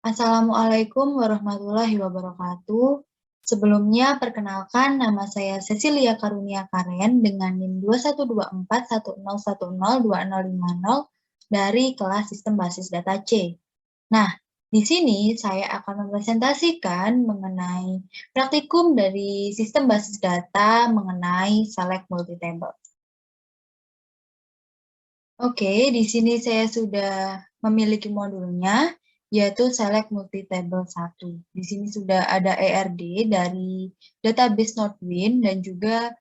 Assalamualaikum warahmatullahi wabarakatuh. Sebelumnya, perkenalkan nama saya Cecilia Karunia Karen dengan NIM 212410102050 dari kelas Sistem Basis Data C. Nah, di sini saya akan mempresentasikan mengenai praktikum dari Sistem Basis Data mengenai Select Multitable. Oke, di sini saya sudah memiliki modulnya, yaitu Select Multitable 1. Di sini sudah ada ERD dari database Nodewin dan juga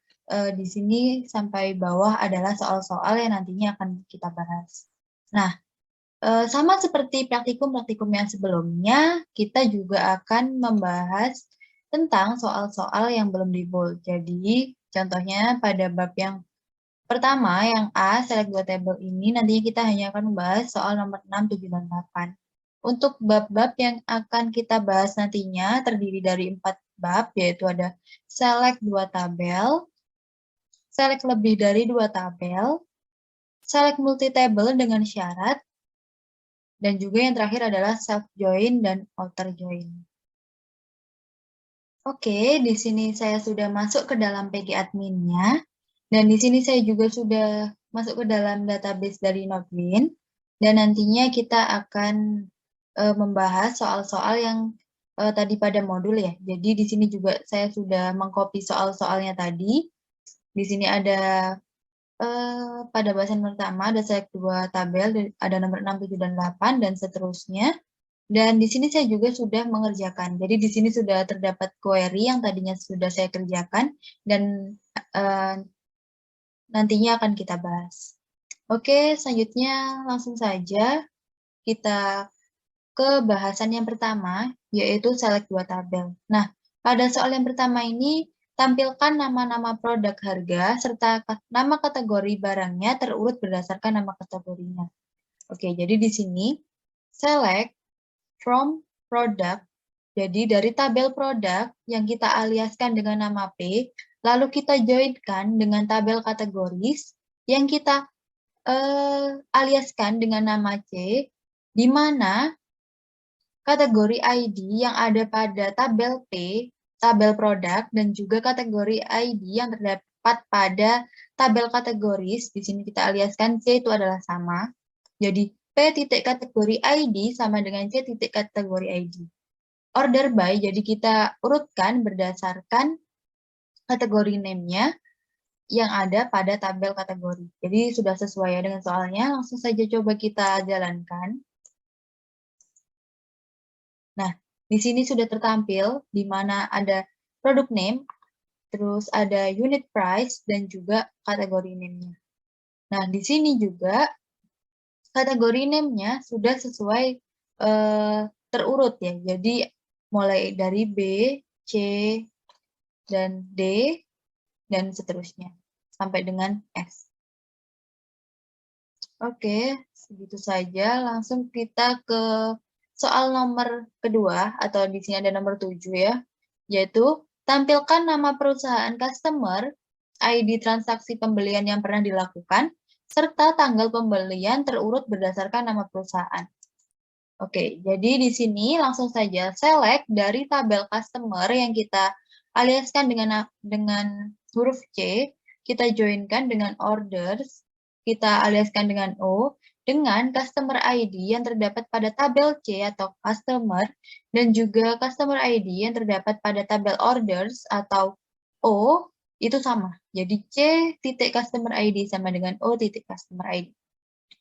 di sini sampai bawah adalah soal-soal yang nantinya akan kita bahas. Nah, sama seperti praktikum-praktikum yang sebelumnya, kita juga akan membahas tentang soal-soal yang belum di-bold. Jadi, contohnya pada bab yang pertama, yang A, select dua table ini, nantinya kita hanya akan membahas soal nomor 6, 7, dan 8. Untuk bab-bab yang akan kita bahas nantinya terdiri dari 4 bab, yaitu ada select dua tabel, select lebih dari 2 tabel, select multi-table dengan syarat, dan juga yang terakhir adalah self-join dan outer-join. Oke, di sini saya sudah masuk ke dalam PG admin-nya. Dan di sini saya juga sudah masuk ke dalam database dari Nodewin. Dan nantinya kita akan membahas soal-soal yang tadi pada modul ya. Jadi di sini juga saya sudah mengcopy soal-soalnya tadi. Di sini ada pada bahasan pertama ada select dua tabel, ada nomor 6, 7, dan 8, dan seterusnya. Dan di sini saya juga sudah mengerjakan. Jadi di sini sudah terdapat query yang tadinya sudah saya kerjakan dan nantinya akan kita bahas. Oke, selanjutnya langsung saja kita ke bahasan yang pertama, yaitu select dua tabel. Nah, pada soal yang pertama ini, tampilkan nama-nama produk harga serta nama kategori barangnya terurut berdasarkan nama kategorinya. Oke, jadi di sini select from product, jadi dari tabel produk yang kita aliaskan dengan nama P, lalu kita joinkan dengan tabel kategoris yang kita aliaskan dengan nama C, di mana kategori ID yang ada pada tabel P, tabel produk, dan juga kategori ID yang terdapat pada tabel kategoris, di sini kita aliaskan C itu adalah sama. Jadi P titik kategori ID sama dengan C titik kategori ID. Order by, jadi kita urutkan berdasarkan kategori name-nya yang ada pada tabel kategori. Jadi sudah sesuai ya dengan soalnya, langsung saja coba kita jalankan. Nah, di sini sudah tertampil di mana ada product name, terus ada unit price, dan juga kategori name-nya. Nah, di sini juga kategori name-nya sudah sesuai terurut ya. Jadi mulai dari B, C, dan D, dan seterusnya sampai dengan S. Oke, segitu saja. Langsung kita ke soal nomor kedua, atau di sini ada nomor 7 ya, yaitu tampilkan nama perusahaan customer, ID transaksi pembelian yang pernah dilakukan, serta tanggal pembelian terurut berdasarkan nama perusahaan. Oke, jadi di sini langsung saja select dari tabel customer yang kita aliaskan dengan huruf C, kita joinkan dengan orders, kita aliaskan dengan O, dengan customer ID yang terdapat pada tabel C atau customer, dan juga customer ID yang terdapat pada tabel orders atau O, itu sama. Jadi C titik customer ID sama dengan O titik customer ID.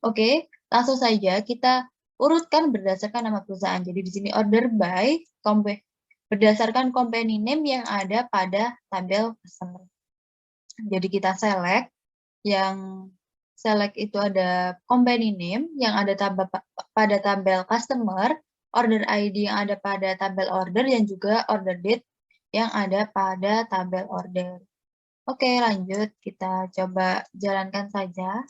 Oke, langsung saja kita urutkan berdasarkan nama perusahaan. Jadi di sini order by berdasarkan company name yang ada pada tabel customer. Jadi kita select, yang select itu ada company name yang ada pada tabel customer, order ID yang ada pada tabel order, dan juga order date yang ada pada tabel order. Oke, lanjut kita coba jalankan saja.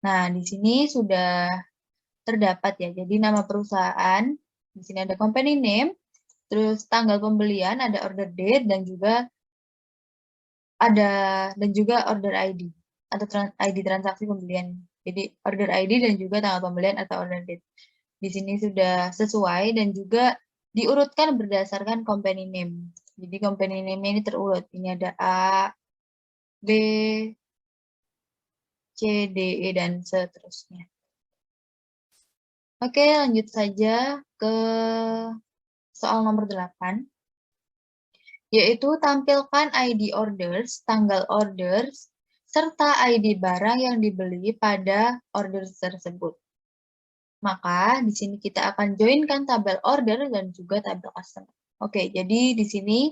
Nah, di sini sudah terdapat ya. Jadi nama perusahaan, di sini ada company name, terus tanggal pembelian, ada order date, dan juga order ID atau ID transaksi pembelian. Jadi order ID dan juga tanggal pembelian atau order date. Di sini sudah sesuai dan juga diurutkan berdasarkan company name. Jadi company name ini terurut. Ini ada A, B, C, D, E, dan seterusnya. Oke, lanjut saja ke soal nomor 8. Yaitu tampilkan ID orders, tanggal orders, serta ID barang yang dibeli pada orders tersebut. Maka di sini kita akan joinkan tabel order dan juga tabel customer. Oke, jadi di sini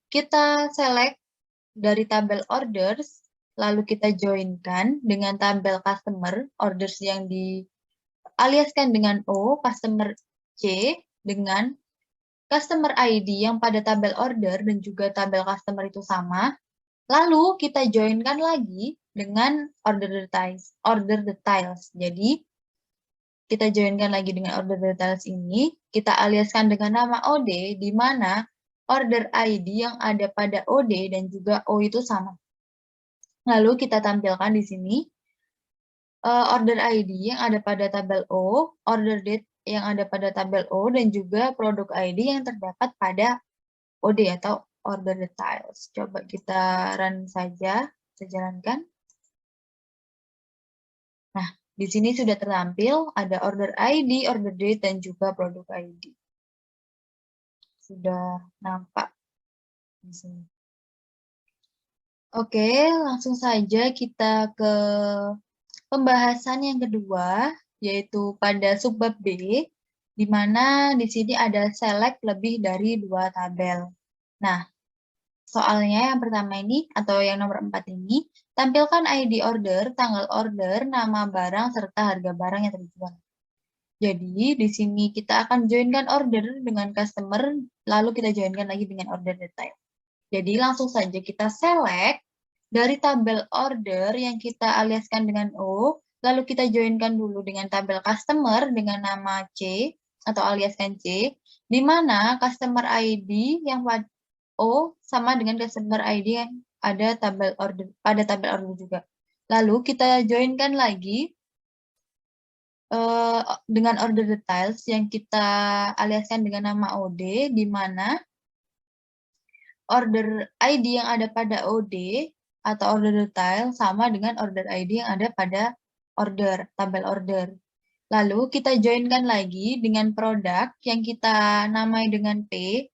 kita select dari tabel orders, lalu kita joinkan dengan tabel customer, orders yang dialiaskan dengan O, customer C, dengan customer ID yang pada tabel order dan juga tabel customer itu sama. Lalu kita joinkan lagi dengan order details. Jadi kita joinkan lagi dengan order details ini, kita aliaskan dengan nama OD, di mana order ID yang ada pada OD dan juga O itu sama. Lalu kita tampilkan di sini order ID yang ada pada tabel O, order date yang ada pada tabel O, dan juga produk ID yang terdapat pada OD atau order details. Coba kita run saja, kita jalankan. Nah, di sini sudah tertampil ada order ID, order date, dan juga produk ID. Sudah nampak di sini. Oke, langsung saja kita ke pembahasan yang kedua, yaitu pada subbab B, di mana di sini ada select lebih dari 2 tabel. Nah, soalnya yang pertama ini, atau yang nomor 4 ini, tampilkan ID order, tanggal order, nama barang, serta harga barang yang terjual. Jadi, di sini kita akan joinkan order dengan customer, lalu kita joinkan lagi dengan order detail. Jadi, langsung saja kita select dari tabel order yang kita aliaskan dengan O, lalu kita joinkan dulu dengan tabel customer dengan nama C, atau aliaskan C, di mana customer ID yang O sama dengan customer ID yang ada tabel order, pada tabel order juga. Lalu kita joinkan lagi dengan order details yang kita aliaskan dengan nama OD, di mana order ID yang ada pada OD atau order detail sama dengan order ID yang ada pada order, tabel order. Lalu kita joinkan lagi dengan produk yang kita namai dengan P,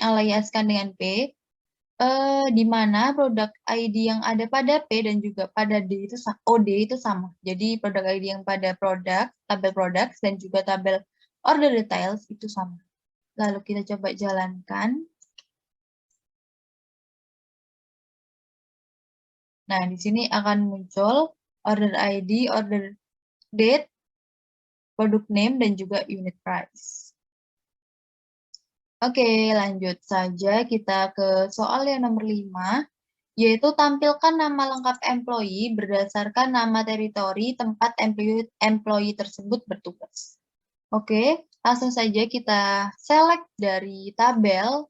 aliaskan dengan P, di mana produk ID yang ada pada P dan juga pada D itu OD itu sama. Jadi produk ID yang pada produk, tabel products dan juga tabel order details itu sama. Lalu kita coba jalankan. Nah, di sini akan muncul order ID, order date, product name, dan juga unit price. Oke, lanjut saja kita ke soal yang nomor 5, yaitu tampilkan nama lengkap employee berdasarkan nama teritori tempat employee tersebut bertugas. Oke, langsung saja kita select dari tabel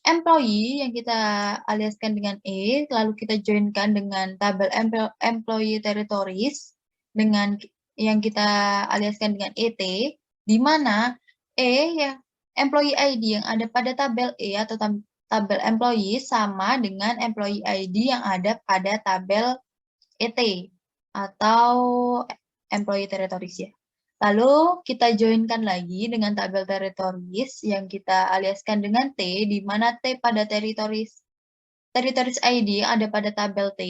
employee yang kita aliaskan dengan E, lalu kita joinkan dengan tabel employee territories dengan yang kita aliaskan dengan ET, di mana E ya employee ID yang ada pada tabel E atau tabel employee sama dengan employee ID yang ada pada tabel ET atau employee territories ya. Lalu kita joinkan lagi dengan tabel territories yang kita aliaskan dengan T, di mana T pada territories ID yang ada pada tabel T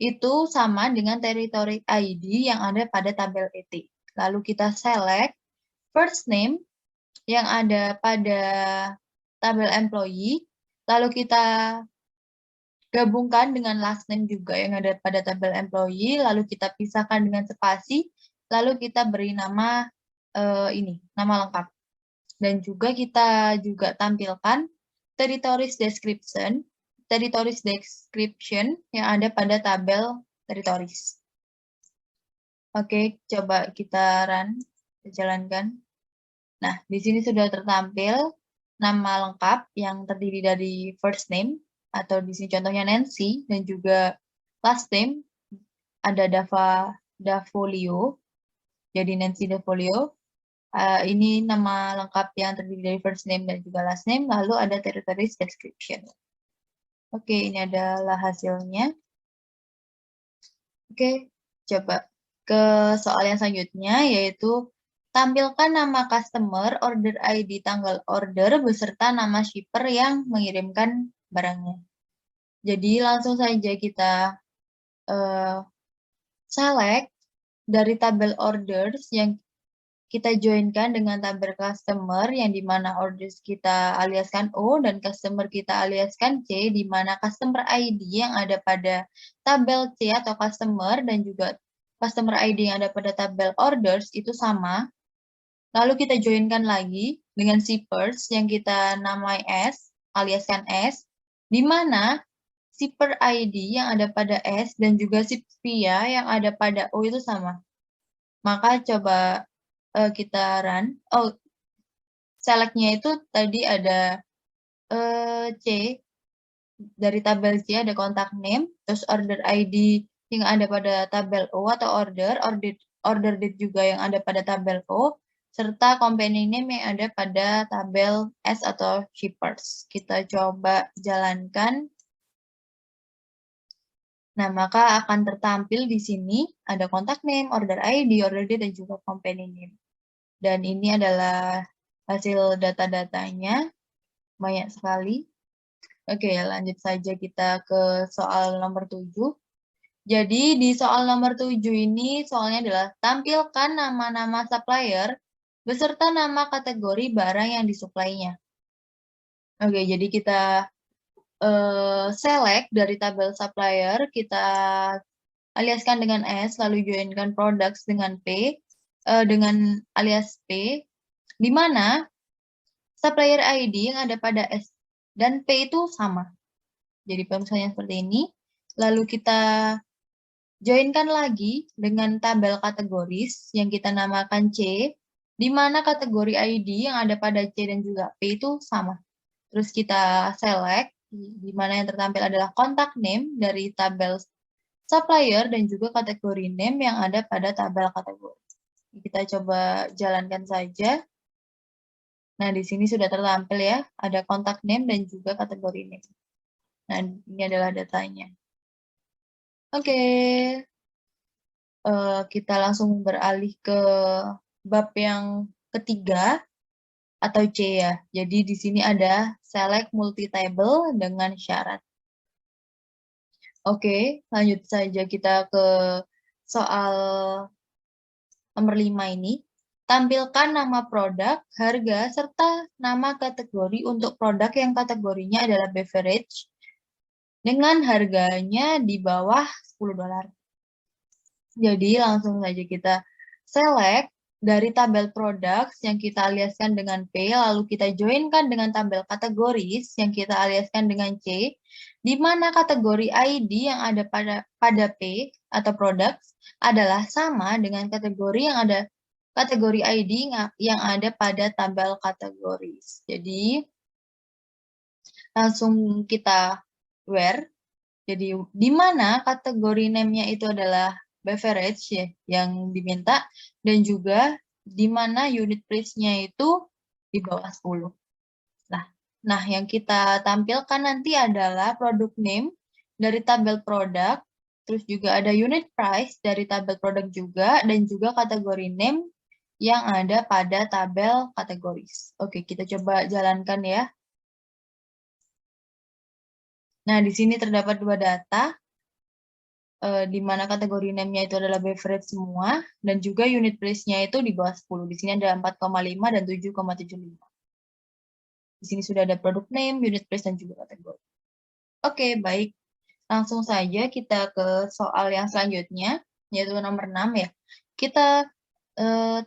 itu sama dengan territory ID yang ada pada tabel ET. Lalu kita select first name yang ada pada tabel employee, lalu kita gabungkan dengan last name juga yang ada pada tabel employee, lalu kita pisahkan dengan spasi, lalu kita beri nama nama lengkap. Dan juga kita juga tampilkan territories description yang ada pada tabel territories. Oke, coba kita run, kita jalankan. Nah, di sini sudah tertampil nama lengkap yang terdiri dari first name, atau di sini contohnya Nancy, dan juga last name ada Dafolio, jadi Nancy Dafolio. Ini nama lengkap yang terdiri dari first name dan juga last name, lalu ada territories description. Oke, ini adalah hasilnya. Oke, coba ke soal yang selanjutnya, yaitu tampilkan nama customer, order ID, tanggal order, beserta nama shipper yang mengirimkan barangnya. Jadi langsung saja kita select dari tabel orders yang kita joinkan dengan tabel customer yang dimana orders kita aliaskan O dan customer kita aliaskan C, di mana customer ID yang ada pada tabel C atau customer dan juga customer ID yang ada pada tabel orders itu sama. Lalu kita joinkan lagi dengan shippers yang kita namai S, aliaskan S, di mana shipper ID yang ada pada S dan juga shipvia yang ada pada O itu sama. Maka coba kita run. Oh, select-nya itu tadi ada C, dari tabel C ada kontak name, terus order ID yang ada pada tabel O atau order date juga yang ada pada tabel O, serta company name yang ada pada tabel S atau shippers. Kita coba jalankan. Nah, maka akan tertampil di sini ada kontak name, order ID, order date, dan juga company name. Dan ini adalah hasil data-datanya, banyak sekali. Oke, lanjut saja kita ke soal nomor 7. Jadi di soal nomor 7 ini soalnya adalah tampilkan nama-nama supplier beserta nama kategori barang yang disuplainya. Oke, jadi kita select dari tabel supplier, kita aliaskan dengan S, lalu joinkan products dengan P, dengan alias P, di mana supplier ID yang ada pada S dan P itu sama. Jadi misalnya seperti ini. Lalu kita joinkan lagi dengan tabel kategoris yang kita namakan C, di mana kategori ID yang ada pada C dan juga P itu sama. Terus kita select, di mana yang tertampil adalah contact name dari tabel supplier dan juga kategori name yang ada pada tabel kategori. Kita coba jalankan saja. Nah, di sini sudah tertampil ya, ada contact name dan juga kategori name. Nah, ini adalah datanya. Oke, kita langsung beralih ke bab yang ketiga atau C ya. Jadi di sini ada select multi-table dengan syarat. Oke, lanjut saja kita ke soal nomor 5 ini. Tampilkan nama produk, harga, serta nama kategori untuk produk yang kategorinya adalah beverage dengan harganya di bawah $10. Jadi langsung saja kita select dari tabel products yang kita aliaskan dengan P, lalu kita joinkan dengan tabel kategoris yang kita aliaskan dengan C, di mana kategori ID yang ada pada P atau products adalah sama dengan kategori yang ada kategori ID yang ada pada tabel kategoris. Jadi langsung kita where. Jadi di mana kategori name-nya itu adalah beverage ya yang diminta, dan juga di mana unit price-nya itu di bawah 10. Nah, yang kita tampilkan nanti adalah produk name dari tabel produk, terus juga ada unit price dari tabel produk juga, dan juga kategori name yang ada pada tabel kategoris. Oke, kita coba jalankan ya. Nah, di sini terdapat dua data, di mana kategori name-nya itu adalah beverage semua, dan juga unit price-nya itu di bawah 10. Di sini ada 4,5 dan 7,75. Di sini sudah ada produk name, unit price, dan juga kategori. Oke, baik. Langsung saja kita ke soal yang selanjutnya, yaitu nomor 6 ya. Kita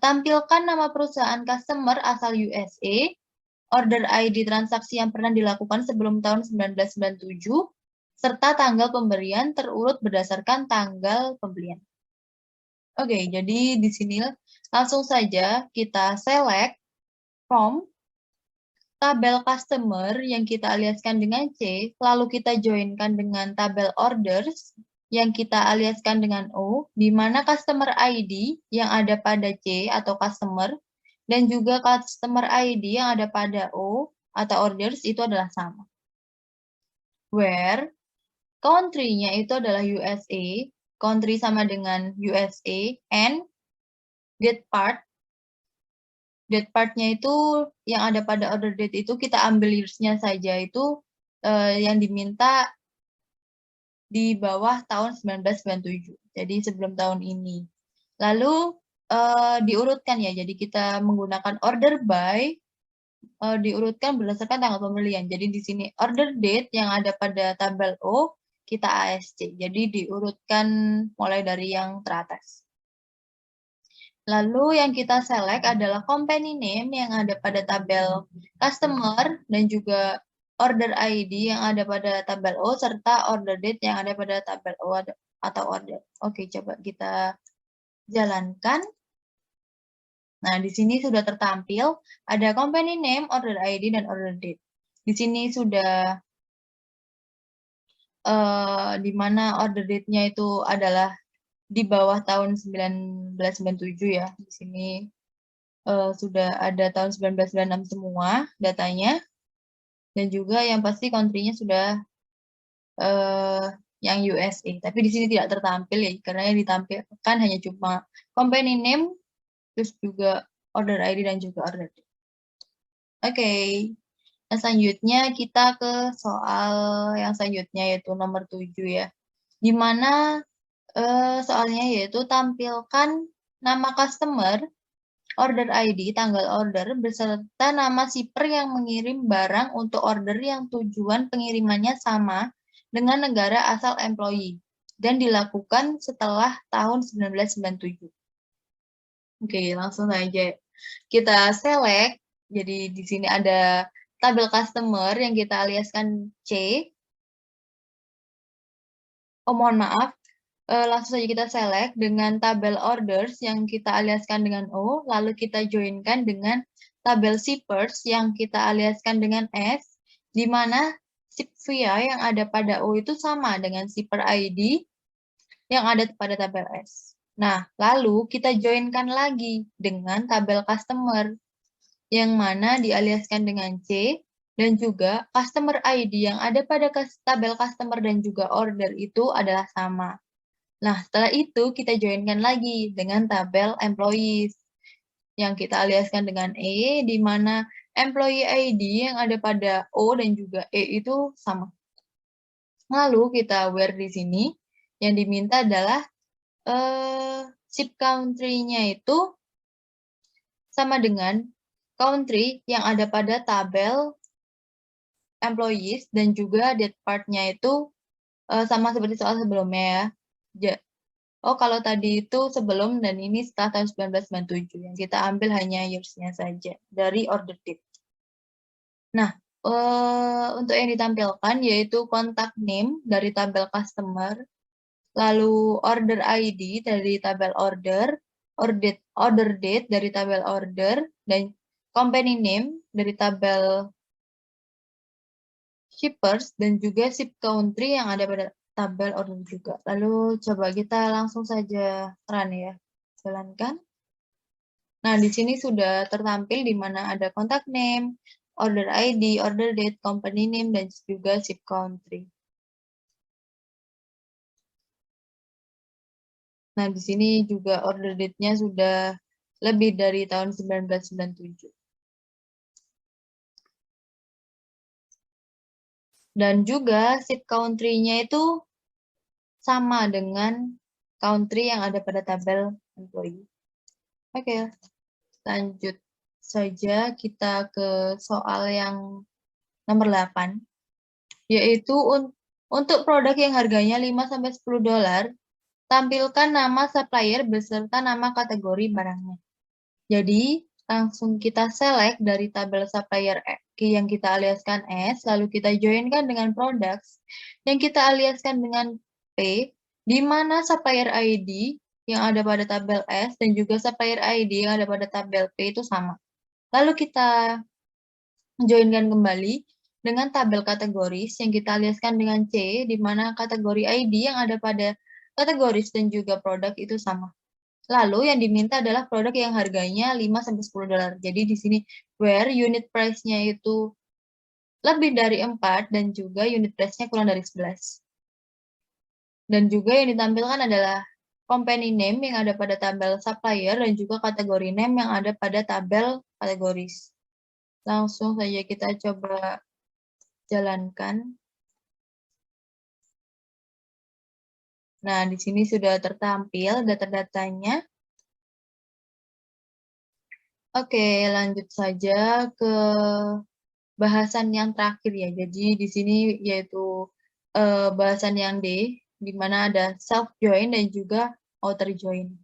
tampilkan nama perusahaan customer asal USA, order ID transaksi yang pernah dilakukan sebelum tahun 1997, serta tanggal pemberian terurut berdasarkan tanggal pembelian. Oke, jadi di sini langsung saja kita select from tabel customer yang kita aliaskan dengan C, lalu kita joinkan dengan tabel orders yang kita aliaskan dengan O, di mana customer ID yang ada pada C atau customer dan juga customer ID yang ada pada O atau orders itu adalah sama. Where country-nya itu adalah USA, country sama dengan USA, and date part-nya itu yang ada pada order date itu kita ambil years-nya saja itu yang diminta di bawah tahun 1997. Jadi sebelum tahun ini. Lalu diurutkan ya. Jadi kita menggunakan order by diurutkan berdasarkan tanggal pembelian. Jadi di sini order date yang ada pada tabel O kita ASC. Jadi diurutkan mulai dari yang teratas. Lalu yang kita select adalah company name yang ada pada tabel customer dan juga order ID yang ada pada tabel O serta order date yang ada pada tabel O atau order. Oke, coba kita jalankan. Nah, di sini sudah tertampil ada company name, order ID, dan order date. Di sini sudah di mana order date-nya itu adalah di bawah tahun 1997 ya. Di sini sudah ada tahun 1996 semua datanya. Dan juga yang pasti country-nya sudah yang USA. Tapi di sini tidak tertampil ya, karena yang ditampilkan hanya cuma company name, terus juga order ID dan juga order date. Oke. Nah, selanjutnya kita ke soal yang selanjutnya yaitu nomor 7 ya. Di mana soalnya yaitu tampilkan nama customer, order ID, tanggal order, beserta nama shipper yang mengirim barang untuk order yang tujuan pengirimannya sama dengan negara asal employee dan dilakukan setelah tahun 1997. Oke, langsung saja kita select. Jadi di sini ada tabel customer yang kita aliaskan C. Oh, mohon maaf. Langsung saja kita select dengan tabel orders yang kita aliaskan dengan O, lalu kita joinkan dengan tabel shippers yang kita aliaskan dengan S, di mana ship via yang ada pada O itu sama dengan shipper ID yang ada pada tabel S. Nah, lalu kita joinkan lagi dengan tabel customer, yang mana dialiaskan dengan C, dan juga customer ID yang ada pada tabel customer dan juga order itu adalah sama. Nah, setelah itu kita joinkan lagi dengan tabel employees yang kita aliaskan dengan E, di mana employee ID yang ada pada O dan juga E itu sama. Lalu kita where di sini, yang diminta adalah ship country-nya itu sama dengan country yang ada pada tabel employees dan juga date part-nya itu sama seperti soal sebelumnya ya. Oh, kalau tadi itu sebelum dan ini setelah tahun 1997. Yang kita ambil hanya years-nya saja dari order date. Nah, untuk yang ditampilkan yaitu contact name dari tabel customer, lalu order ID dari tabel order, order date dari tabel order, dan company name dari tabel shippers, dan juga ship country yang ada pada tabel order juga. Lalu coba kita langsung saja run ya, jalankan. Nah, di sini sudah tertampil di mana ada contact name, order ID, order date, company name, dan juga ship country. Nah, di sini juga order date-nya sudah lebih dari tahun 1997. Dan juga ship country-nya itu sama dengan country yang ada pada tabel employee. Oke, lanjut saja kita ke soal yang nomor 8, yaitu untuk produk yang harganya 5-10 dolar, tampilkan nama supplier beserta nama kategori barangnya. Jadi, langsung kita select dari tabel supplier yang kita aliaskan S, lalu kita joinkan dengan products yang kita aliaskan dengan P, di mana supplier ID yang ada pada tabel S dan juga supplier ID yang ada pada tabel P itu sama. Lalu kita joinkan kembali dengan tabel kategoris yang kita aliaskan dengan C, di mana kategori ID yang ada pada kategoris dan juga produk itu sama. Lalu yang diminta adalah produk yang harganya 5-10 dolar. Jadi di sini where unit price-nya itu lebih dari 4 dan juga unit price-nya kurang dari 11. Dan juga yang ditampilkan adalah company name yang ada pada tabel supplier dan juga kategori name yang ada pada tabel kategoris. Langsung saja kita coba jalankan. Nah, di sini sudah tertampil data-datanya. Oke, lanjut saja ke bahasan yang terakhir ya. Jadi di sini yaitu bahasan yang D, di mana ada self join dan juga outer join.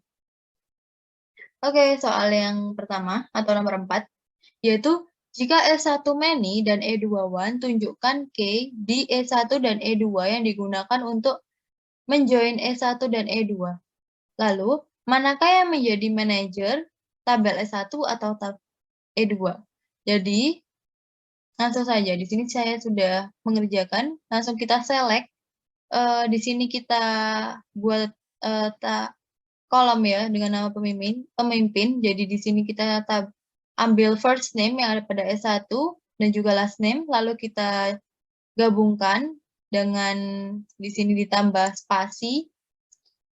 Oke, soal yang pertama atau nomor 4, yaitu jika E1 many dan E2 one, tunjukkan K di E1 dan E2 yang digunakan untuk menjoin E1 dan E2. Lalu, manakah yang menjadi manajer tabel E1 atau tab E2? Jadi, langsung saja, di sini saya sudah mengerjakan, langsung kita select. Di sini kita buat kolom ya dengan nama pemimpin. Jadi di sini kita ambil first name yang ada pada S1 dan juga last name, lalu kita gabungkan dengan di sini ditambah spasi,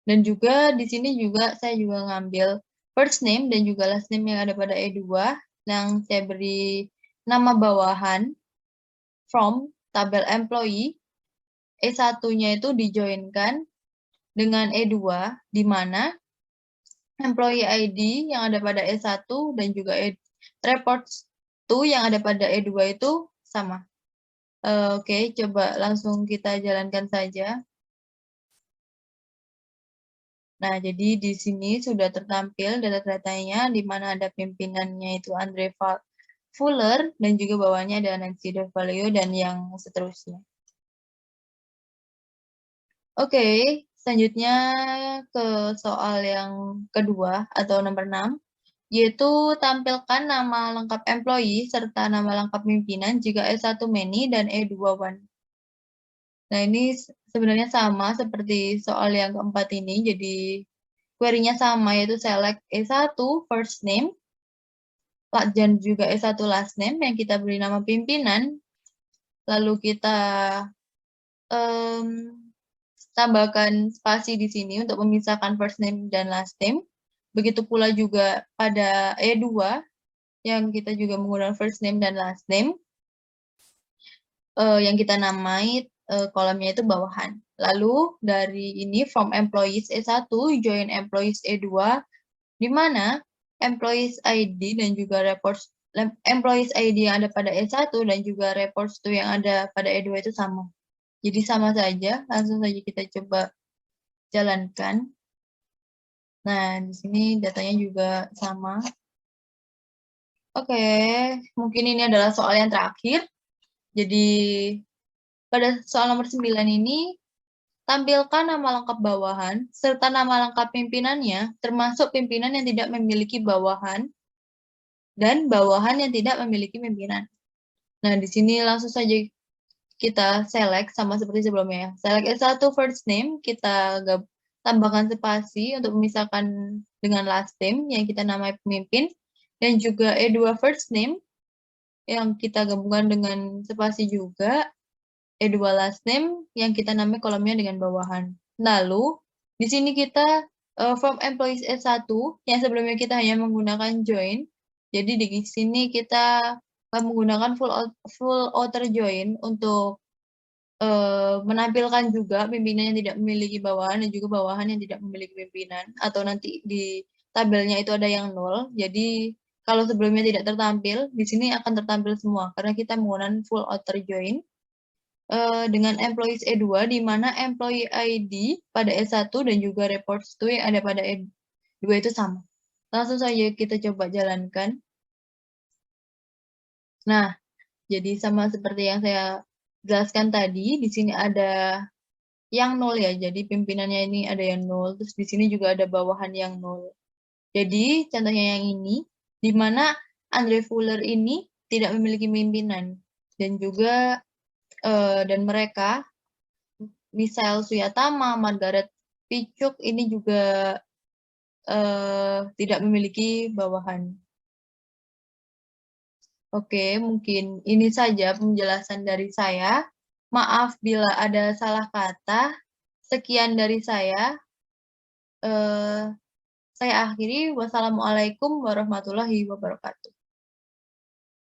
dan juga di sini juga saya juga ngambil first name dan juga last name yang ada pada E2 yang saya beri nama bawahan from tabel employee. E1-nya itu dijoinkan dengan E2 di mana employee ID yang ada pada E1 dan juga reports to yang ada pada E2 itu sama. Oke, coba langsung kita jalankan saja. Nah, jadi di sini sudah tertampil data-datanya, di mana ada pimpinannya itu Andre Fuller, dan juga bawahnya ada Nancy DeValio, dan yang seterusnya. Oke, selanjutnya ke soal yang kedua atau nomor 6, yaitu tampilkan nama lengkap employee serta nama lengkap pimpinan jika E1 many dan E2 one. Nah, ini sebenarnya sama seperti soal yang keempat ini, jadi query-nya sama, yaitu select E1 first name, dan juga E1 last name yang kita beri nama pimpinan, lalu kita tambahkan spasi di sini untuk memisahkan first name dan last name. Begitu pula juga pada E2 yang kita juga menggunakan first name dan last name, yang kita namai kolomnya itu bawahan. Lalu dari ini from employees E1 join employees E2, di mana employees ID dan juga reports employees ID yang ada pada E1 dan juga reports to yang ada pada E2 itu sama. Jadi sama saja, langsung saja kita coba jalankan. Nah, di sini datanya juga sama. Oke, mungkin ini adalah soal yang terakhir. Jadi, pada soal nomor 9 ini, tampilkan nama lengkap bawahan, serta nama lengkap pimpinannya, termasuk pimpinan yang tidak memiliki bawahan, dan bawahan yang tidak memiliki pimpinan. Nah, di sini langsung saja kita select sama seperti sebelumnya ya. Select S1 first name, kita tambahkan spasi untuk memisahkan dengan last name yang kita namai pemimpin, dan juga E2 first name yang kita gabungkan dengan spasi juga, E2 last name yang kita namai kolomnya dengan bawahan. Lalu, di sini kita from employees S1 yang sebelumnya kita hanya menggunakan join, jadi di sini kita menggunakan full outer join untuk menampilkan juga pimpinan yang tidak memiliki bawahan dan juga bawahan yang tidak memiliki pimpinan, atau nanti di tabelnya itu ada yang 0. Jadi kalau sebelumnya tidak tertampil, di sini akan tertampil semua karena kita menggunakan full outer join dengan employees E2, di mana employee ID pada E1 dan juga reports to yang ada pada E2 itu sama. Langsung saja kita coba jalankan. Nah, jadi sama seperti yang saya jelaskan tadi, di sini ada yang 0 ya, jadi pimpinannya ini ada yang 0, terus di sini juga ada bawahan yang 0. Jadi contohnya yang ini, di mana Andre Fuller ini tidak memiliki pimpinan, dan juga dan mereka, Misael Suyatama, Margaret Pichuk ini juga tidak memiliki bawahan. Oke, mungkin ini saja penjelasan dari saya. Maaf bila ada salah kata. Sekian dari saya. Saya akhiri. Wassalamualaikum warahmatullahi wabarakatuh.